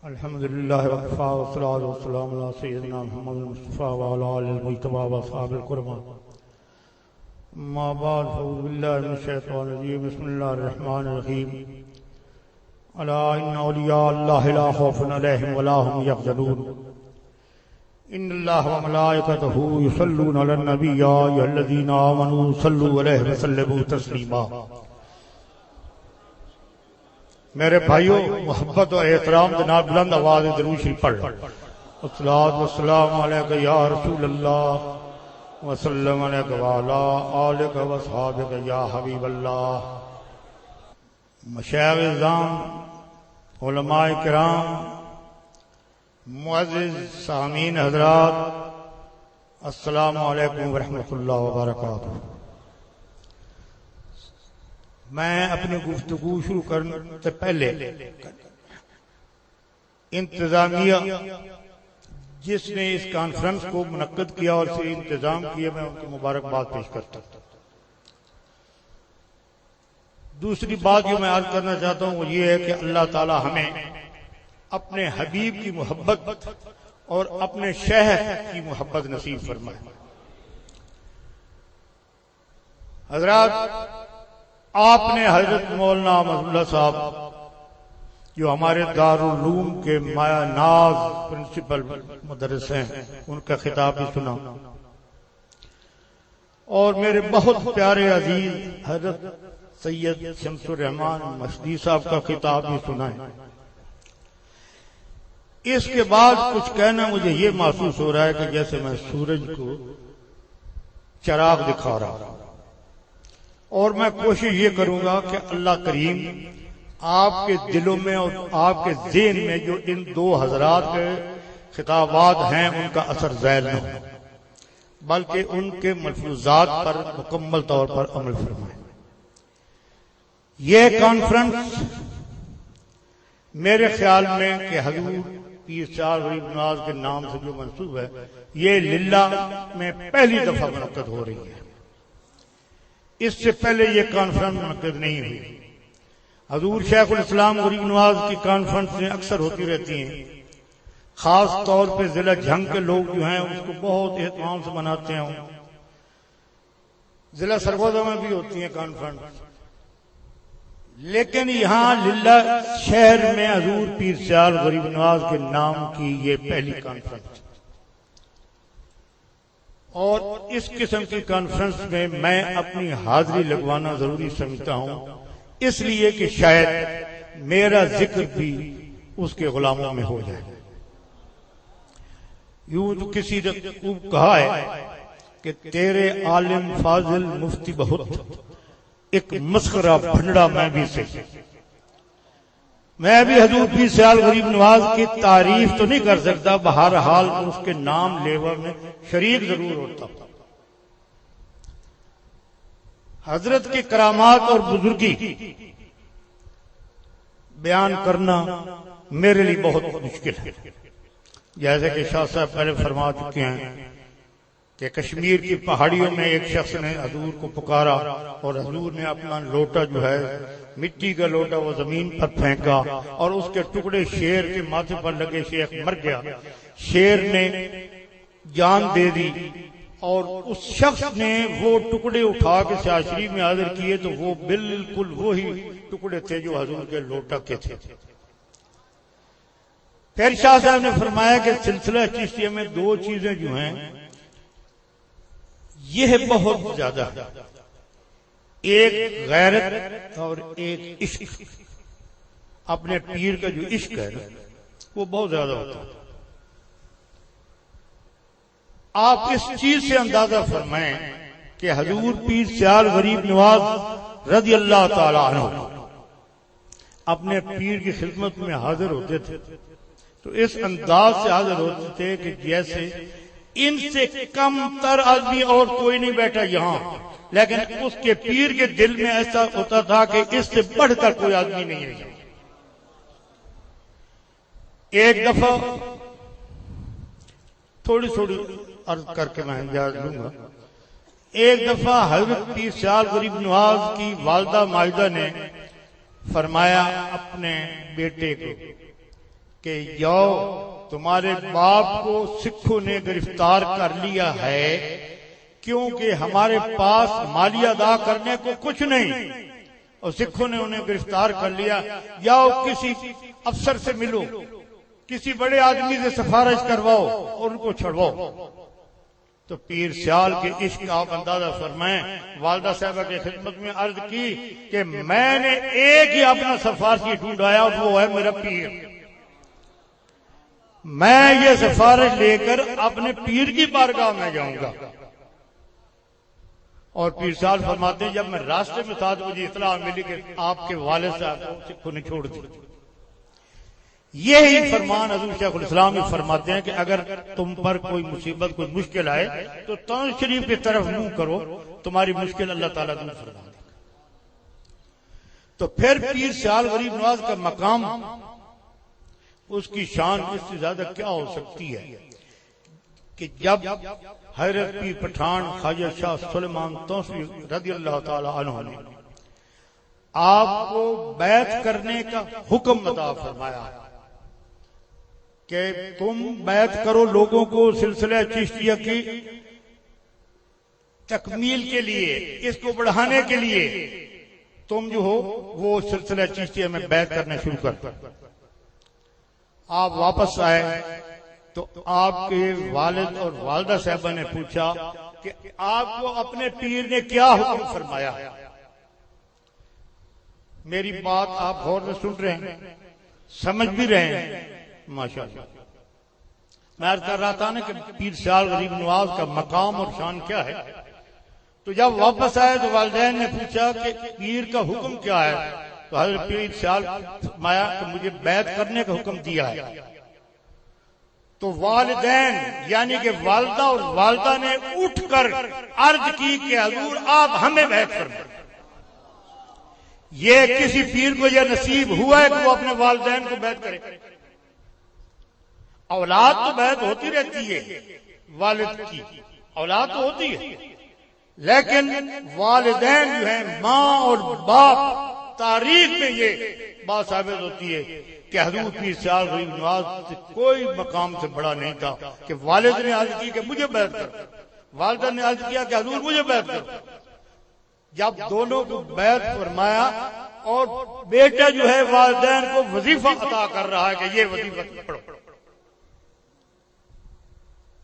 الحمدللہ وکفا والصلاۃ والسلام علی سیدنا محمد المصطفیٰ وعلی آلہ المجتبیٰ واصحاب الکرام. اما بعد فاعوذ باللہ من الشیطان الرجیم. بسم اللہ الرحمن الرحیم. الا ان اولیاء اللہ لا خوف علیہم ولا هم یحزنون. ان اللہ وملائکتہ یصلون علی النبی یا ایھا الذین آمنوا صلوا علیہ وسلموا تسلیما. میرے بھائیوں، محبت و احترام جناب بلند آواز درود شریف پڑھ لو. الصلاۃ والسلام علیک یا رسول اللہ وسلم علیک وعلی آلک واصحابک یا حبیب اللہ. مشایخ اعظام، علماء کرام، معزز سامعین حضرات، السلام علیکم ورحمۃ اللہ وبرکاتہ. میں اپنی گفتگو شروع کرنے سے پہلے انتظامیہ جس نے اس کانفرنس کو منعقد کیا اور اسے انتظام کیا، میں ان کی مبارکباد پیش کرتا ہوں. دوسری بات جو میں عرض کرنا چاہتا ہوں وہ یہ ہے کہ اللہ تعالی ہمیں اپنے حبیب کی محبت اور اپنے شہر کی محبت نصیب فرمائے. حضرات، آپ نے حضرت مولانا احمد اللہ صاحب جو ہمارے دارالعلوم کے مایا ناز پرنسپل مدرس ہیں، ان کا خطاب بھی سنا، اور میرے بہت پیارے عزیز حضرت سید شمس الرحمان مشدی صاحب کا خطاب بھی سنا ہے. اس کے بعد کچھ کہنا مجھے یہ محسوس ہو رہا ہے کہ جیسے میں سورج کو چراغ دکھا رہا ہوں، اور میں کوشش یہ کروں گا کہ اللہ کریم آپ کے دلوں میں اور آپ کے ذہن میں جو ان دو حضرات کے خطابات ہیں ان کا اثر زائل نہ ہو، بلکہ ان کے ملفوظات پر مکمل طور پر عمل فرمائیں. یہ کانفرنس میرے خیال میں کہ حضور پیر چار غریب نواز کے نام سے جو منسوب ہے، یہ للہ میں پہلی دفعہ منعقد ہو رہی ہے. اس سے پہلے یہ کانفرنس منعقد نہیں ہوئی. حضور شیخ الاسلام غریب نواز کی کانفرنسیں اکثر ہوتی رہتی ہیں، خاص طور پہ ضلع جھنگ کے لوگ جو ہیں اس کو بہت اہتمام سے مناتے ہیں. ضلع سرگودا میں بھی ہوتی ہیں کانفرنس، لیکن یہاں للہ شہر میں حضور پیر سیال غریب نواز کے نام کی یہ پہلی کانفرنس، اور اس قسم کی کانفرنس میں میں اپنی حاضری لگوانا ضروری سمجھتا ہوں، اس لیے کہ شاید میرا ذکر بھی اس کے غلاموں میں ہو جائے. یوں تو کسی نے خوب کہا ہے کہ تیرے عالم فاضل مفتی بہت، ایک مسخرہ بھنڈا میں بھی سے. میں بھی حضور پیر سیال غریب نواز کی تعریف تو نہیں کر سکتا، بہرحال اس کے نام لیوا میں شریک ضرور ہوتا ہوں. حضرت کے کرامات اور بزرگی بیان کرنا میرے لیے بہت مشکل ہے. جیسے کہ شاہ صاحب پہلے فرما چکے ہیں کہ کشمیر کی پہاڑیوں میں ایک شخص نے حضور کو پکارا اور حضور نے اپنا لوٹا جو ہے مٹی کا لوٹا وہ زمین پر پھینکا اور اس کے ٹکڑے شیر کے ماتھے پر لگے. شیخ مر گیا. شیر نے جان دے دی اور اس شخص نے وہ ٹکڑے اٹھا کے سیاہ شریف میں حاضر کیے تو وہ بالکل وہی ٹکڑے تھے جو حضور کے لوٹا کے تھے. پھر شاہ صاحب نے فرمایا کہ سلسلہ چشتیہ میں دو چیزیں جو ہیں یہ بہت زیادہ ہے، ایک غیرت اور ایک عشق. اپنے پیر کا جو عشق ہے وہ بہت زیادہ ہوتا ہے. آپ اس چیز سے اندازہ فرمائیں کہ حضور پیر سیال غریب نواز رضی اللہ تعالی عنہ اپنے پیر کی خدمت میں حاضر ہوتے تھے تو اس انداز سے حاضر ہوتے تھے کہ جیسے ان سے کم تر آدمی اور کوئی نہیں بیٹھا یہاں، لیکن اس کے پیر کے دل میں ایسا ہوتا تھا کہ اس سے بڑھ کر کوئی آدمی نہیں ہے. ایک دفعہ تھوڑی عرض کر کے میں اجازت لوں گا. ایک دفعہ حضرت پیر سیال غریب نواز کی والدہ ماجدہ نے فرمایا اپنے بیٹے کو کہ جاؤ تمہارے باپ کو سکھوں نے گرفتار کر لیا ہے کیونکہ ہمارے پاس مالیہ ادا کرنے کو کچھ نہیں اور سکھوں نے انہیں گرفتار کر لیا، جاؤ کسی افسر سے ملو، کسی بڑے آدمی سے سفارش کرواؤ اور ان کو چھڑواؤ۔ تو پیر سیال کے عشق آپ اندازہ فرمائیں، والدہ صاحبہ کی خدمت میں عرض کی کہ میں نے ایک ہی اپنا سفارشی ڈھونڈایا اور وہ ہے میرا پیر، میں یہ سفارش لے کر اپنے پیر کی بارگاہ میں جاؤں گا۔ اور پیر سیال فرماتے ہیں جب میں راستے میں تھا تو مجھے اطلاع ملی کہ آپ کے والد صاحب کو سکھوں نے چھوڑ دی۔ یہی فرمان حضور شیخ الاسلام بھی فرماتے ہیں کہ اگر تم پر کوئی مصیبت کوئی مشکل آئے تو تنز شریف کی طرف منہ کرو، تمہاری مشکل اللہ تعالیٰ دور فرما دے گا۔ تو پھر پیر سیال غریب نواز کا مقام، اس کی شان اس سے زیادہ کیا ہو سکتی ہے کہ جب حضرت پیر پٹھان خواجہ شاہ سلیمان توسیع رضی اللہ تعالی عنہ نے آپ کو بیعت کرنے کا حکم عطا فرمایا کہ تم بیعت کرو لوگوں کو سلسلہ چشتیہ کی تکمیل کے لیے، اس کو بڑھانے کے لیے تم جو ہو وہ سلسلہ چشتیہ میں بیعت کرنا شروع کر۔ آپ واپس آئے تو آپ کے والد اور والدہ صاحبہ نے پوچھا کہ آپ کو اپنے پیر نے کیا حکم فرمایا؟ میری بات آپ غور سے سن رہے ہیں، سمجھ بھی رہے ہیں ماشاءاللہ۔ میں عرض کر رہا تھا نا کہ پیر سیال غریب نواز کا مقام اور شان کیا ہے۔ تو جب واپس آئے تو والدین نے پوچھا کہ پیر کا حکم کیا ہے؟ تو حضرت پیر سیال فرمایا کہ مجھے بیعت کرنے کا حکم دیا ہے۔ تو والدین یعنی کہ والدہ اور والدہ نے اٹھ کر عرض کی کہ حضور آپ ہمیں بیعت فرمائیں۔ یہ کسی پیر کو یہ نصیب ہوا ہے کہ وہ اپنے والدین کو بیعت کرے؟ اولاد تو بیعت ہوتی رہتی ہے، والد کی اولاد تو ہوتی ہے، لیکن والدین جو ہیں ماں اور باپ، تاریخ میں یہ بات ثابت ہوتی ہے کہ حضور پیر سیال غریب نواز سے کوئی مقام سے بڑا نہیں تھا کہ والد نے عرض کی کہ مجھے بیعت کر، والدہ نے عرض کیا کہ حضور مجھے بیعت کر۔ جب دونوں کو بیعت فرمایا اور بیٹا جو ہے والدین کو وظیفہ عطا کر رہا ہے کہ یہ وظیفہ پڑھو،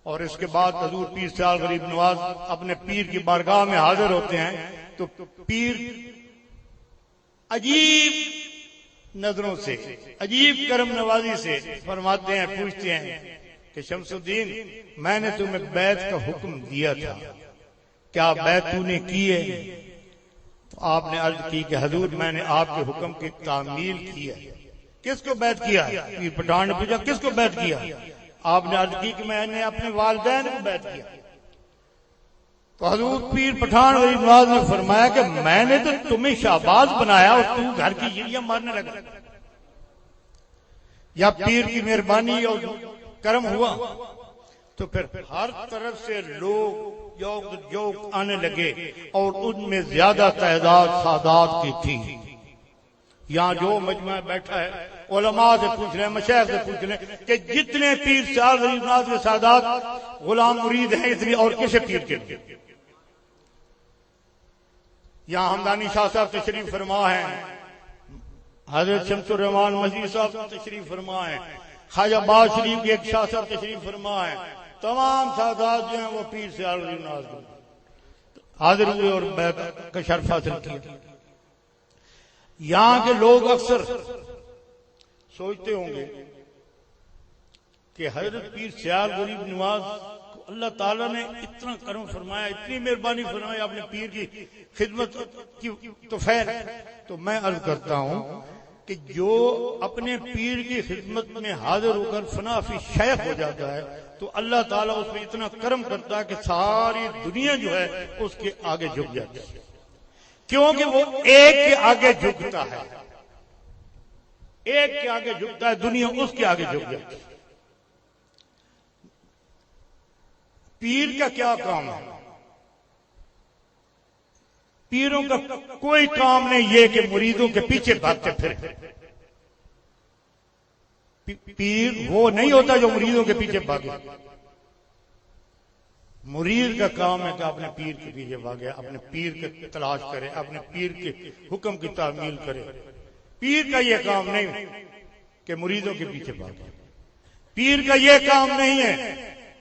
اور اس کے بعد حضور پیر سیال غریب نواز اپنے پیر کی بارگاہ میں حاضر ہوتے ہیں تو پیر عجیب نظروں سے، عجیب کرم نوازی سے فرماتے ہیں، پوچھتے ہیں کہ شمس الدین میں نے تمہیں بیعت کا حکم دیا تھا، کیا بیعت تو نے کی ہے؟ تو آپ نے عرض کی کہ حضور میں نے آپ کے حکم کی تعمیل کی ہے۔ کس کو بیعت کیا؟ پیر پٹھان نے پوچھا کس کو بیعت کیا؟ آپ نے عرض کی کہ میں نے اپنے والدین کو بیعت کیا۔ تو حضور پیر پٹھان غریب نواز نے فرمایا کہ میں نے تو تمہیں شہباز بنایا اور تم گھر کی یریاں مارنے لگا۔ یا پیر کی مہربانی اور کرم ہوا تو پھر ہر طرف سے لوگ جوک آنے لگے اور ان میں زیادہ تعداد سادات کی تھی۔ یہاں جو مجمع بیٹھا ہے علماء سے پوچھ لیں، مشائخ سے پوچھ لیں کہ جتنے پیر سیال غریب نواز کے سادات غلام مرید ہیں اتنی اور کسے پیر کے لیے؟ یہاں ہمدانی شاہ صاحب تشریف فرما ہیں، حضرت شمس الرحمان مجید صاحب تشریف فرما ہیں، خواجہ باز شریف کے ایک شاہ صاحب تشریف فرما ہیں، تمام سادات جو ہیں وہ پیر سیال غریب نواز حاضر ہوئے اور بیعت کا شرف حاصل کیا۔ یہاں کے لوگ اکثر سوچتے ہوں گے کہ حضرت پیر سیال غریب نواز کو اللہ تعالیٰ نے اتنا کرم فرمایا، اتنی مہربانی فرمایا اپنے پیر کی خدمت کی تو خیر۔ تو میں عرض کرتا ہوں کہ جو اپنے پیر کی خدمت میں حاضر ہو کر فنا فی شیخ ہو جاتا ہے تو اللہ تعالیٰ اس میں اتنا کرم کرتا ہے کہ ساری دنیا جو ہے اس کے آگے جھک جاتی ہے، کیونکہ وہ ایک کے آگے جھکتا ہے، ایک کے آگے جھکتا ہے، دنیا اس کے آگے جھک جاتی ہے۔ پیر کا کیا کام ہے؟ پیروں کا کوئی کام نہیں یہ کہ مریدوں کے پیچھے بھاگتے پھرے. پیر وہ نہیں ہوتا جو مریدوں کے پیچھے بھاگے. مرید کا کام ہے کہ اپنے پیر کے پیچھے بھاگے، اپنے پیر کی تلاش کرے، اپنے پیر کے حکم کی تعمیل کرے. پیر کا یہ کام نہیں کہ مریدوں کے پیچھے بھاگے. پیر کا یہ کام نہیں ہے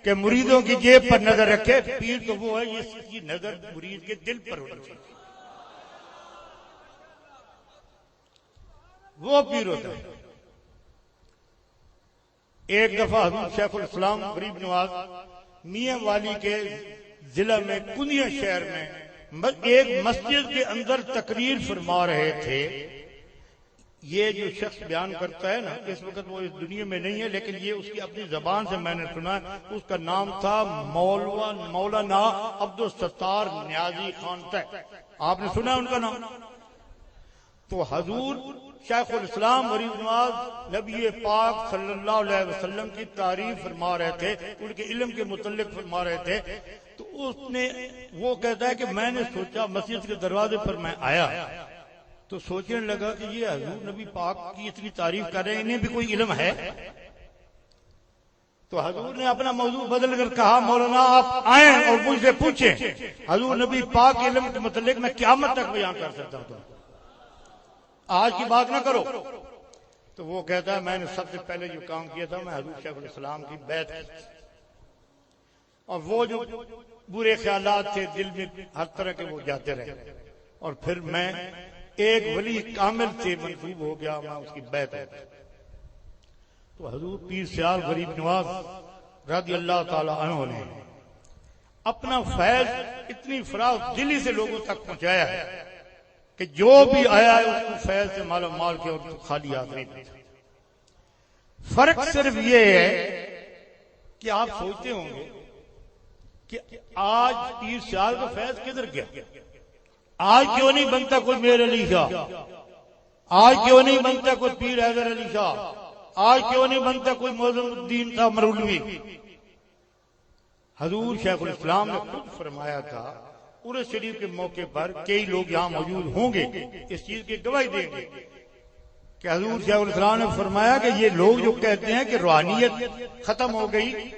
کہ مریدوں کی جیب پر نظر رکھے. پیر تو وہ ہے جس کی نظر مرید کے دل پر ہونی چاہیے. وہ پیر ہوتا ہے. ایک دفعہ حضرت شیخ الاسلام غریب نواز میاں والی کے ضلع میں کنیا شہر میں ایک مسجد کے اندر تقریر فرما رہے تھے. یہ جو شخص بیان کرتا ہے نا، اس وقت وہ اس دنیا میں نہیں ہے، لیکن یہ اس کی اپنی زبان سے میں نے سنا. اس کا نام تھا مولانا عبدالستار نیازی خان تک. آپ نے سنا ان کا نام؟ تو حضور شیخ الاسلام غریب نواز نبی پاک صلی اللہ علیہ وسلم کی تعریف فرما رہے تھے، ان کے علم کے متعلق فرما رہے تھے. تو وہ کہتا ہے کہ میں نے سوچا، مسجد کے دروازے پر میں آیا تو سوچنے لگا کہ یہ حضور نبی پاک کی اتنی تعریف کر رہے ہیں، انہیں بھی کوئی علم ہے؟ تو حضور نے اپنا موضوع بدل کر کہا، مولانا آپ آئیں اور مجھ سے پوچھیں، حضور نبی پاک کے علم کے متعلق میں قیامت تک بیان کر سکتا ہوں، آج کی بات نہ کرو. تو وہ کہتا ہے میں نے سب سے پہلے جو کام کیا تھا، میں حضور شیخ الاسلام کی بیعت کی، اور وہ جو برے خیالات تھے دل میں ہر طرح کے وہ جاتے رہے، اور پھر میں ایک ولی کامل سے منسوب ہو گیا، میں اس کی بیعت ہو گیا. تو حضور پیر سیال غریب نواز رضی اللہ تعالی عنہ نے اپنا فیض اتنی فراخ دلی سے لوگوں تک پہنچایا ہے کہ جو بھی آیا ہے اس کو فیض سے مالا مال کے اور خالی ہاتھ نہیں دیتا. فرق صرف یہ ہے کہ آپ سوچتے ہوں گے کہ آج پیر سیال کا فیض کدھر گیا؟ آج کیوں نہیں بنتا کوئی میر علی شاہ؟ آج کیوں نہیں بنتا کوئی پیر حیدر علی شاہ؟ آج کیوں نہیں بنتا کوئی معظم الدین صاحب مرولوی؟ حضور شیخ الاسلام نے خود فرمایا تھا، عرس شریف کے موقع پر کئی لوگ یہاں موجود ہوں گے اس چیز کی گواہی دیں گے کہ حضور شیخ الاسلام نے فرمایا کہ یہ لوگ جو کہتے ہیں کہ روحانیت ختم ہو گئی،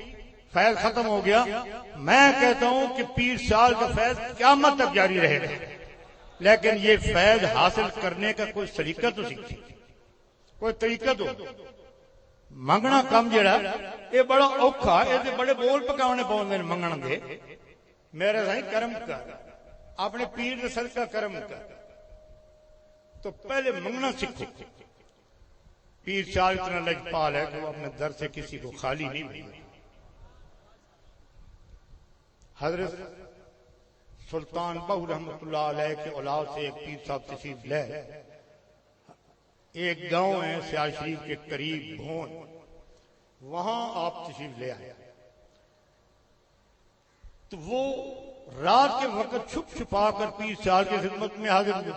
فیض ختم ہو گیا، میں کہتا ہوں کہ پیر سال کا فیض قیامت تک جاری رہے گا. لیکن یہ فیض حاصل کرنے کا کوئی طریقہ تو سیکھیں، کوئی طریقہ تو. منگنا کم جڑا یہ بڑا اوکھا، یہ بڑے بول پکانے پاؤندے نے منگن دے. میرا سائیں کرم کر، اپنے پیر نے صدقہ کرم کر. تو پہلے منگنا سیکھو. پیر سال اتنا لجپال ہے کہ وہ اپنے در سے کسی کو خالی نہیں بھیجتا. حضرت سلطان بہو رحمت اللہ علیہ کے اولاد سے ایک پیر صاحب تشریف لے، ایک گاؤں ہے سیال شریف کے قریب بھون، وہاں آپ تشریف لے آئے. تو وہ رات کے وقت چھپ چھپا کر پیر سیال کی خدمت میں حاضر ہوئے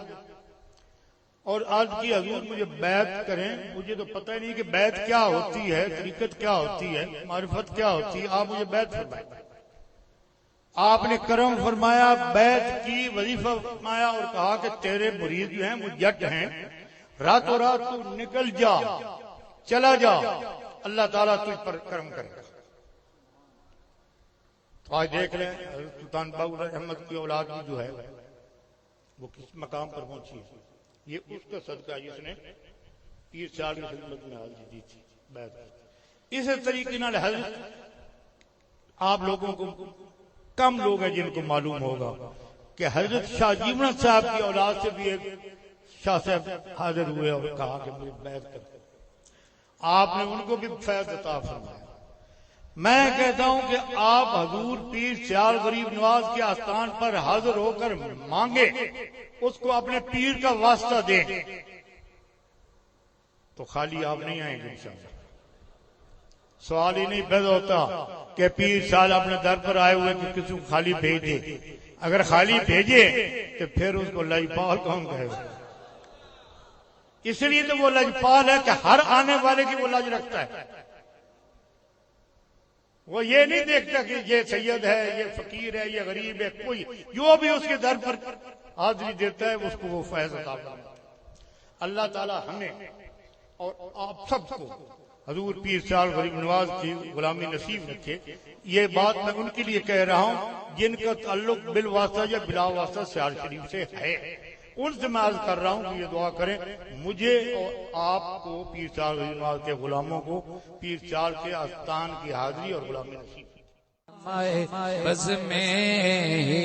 اور عرض کی حضور مجھے بیعت کریں. مجھے تو پتہ ہی نہیں کہ بیعت کیا ہوتی ہے، طریقت کیا ہوتی ہے، معرفت کیا ہوتی ہے، آپ مجھے بیعت فرمائیں. آپ نے کرم فرمایا، بیعت کی، وظیفہ فرمایا اور کہا کہ تیرے مرید جو ہیں وہ جٹ ہیں، راتوں رات تو نکل جا، چلا جا، اللہ تعالیٰ تجھ پر کرم کرے گا. تو آج دیکھ لیں حضرت سلطان باؤ احمد کی اولاد بھی جو ہے وہ کس مقام پر پہنچی ہے. یہ اس کا صدقہ جس نے پیر سیال کی خدمت میں حاضری دی تھی، بیعت. اسی طریقے نال حضرت آپ لوگوں کو کم لوگ ہیں جن کو معلوم ہوگا کہ حضرت شاہ جیونا صاحب کی اولاد سے بھی ایک شاہ صاحب حاضر ہوئے اور کہا کہ مجھے بیعت کرتے. آپ نے ان کو بھی فیض عطا فرمایا. میں کہتا ہوں کہ آپ حضور پیر سیال غریب نواز کے آستان پر حاضر ہو کر مانگے، اس کو اپنے پیر کا واسطہ دیں تو خالی آپ نہیں آئیں گے انشاءاللہ. سوال ہی نہیں پیدا ہوتا کہ پیر سال اپنے در پر آئے ہوئے کہ کسی کو خالی بھیج دے. اگر خالی بھیجے تو پھر اس کو لجپال کون کہے گا؟ اس لیے تو وہ لجپال ہے کہ ہر آنے والے کی وہ لج رکھتا ہے. وہ یہ نہیں دیکھتا کہ یہ سید ہے، یہ فقیر ہے، یہ غریب ہے، کوئی جو بھی اس کے در پر حاضری دیتا ہے اس کو وہ فیض عطا فرماتا ہے۔ اللہ تعالی ہمیں اور آپ سب کو حضور پیر سال غریب نواز کی غلامی نصیب رکھے۔ یہ بات میں ان کے لیے کہہ رہا ہوں جن کا تعلق بالواسطہ یا بلا واسطہ سیال شریف سے ہے، ان سے میں عرض کر رہا ہوں کہ یہ دعا کریں مجھے اور آپ کو، پیر سال غریب نواز کے غلاموں کو، پیر سال کے آستان کی حاضری اور غلامی نصیب۔ بز میں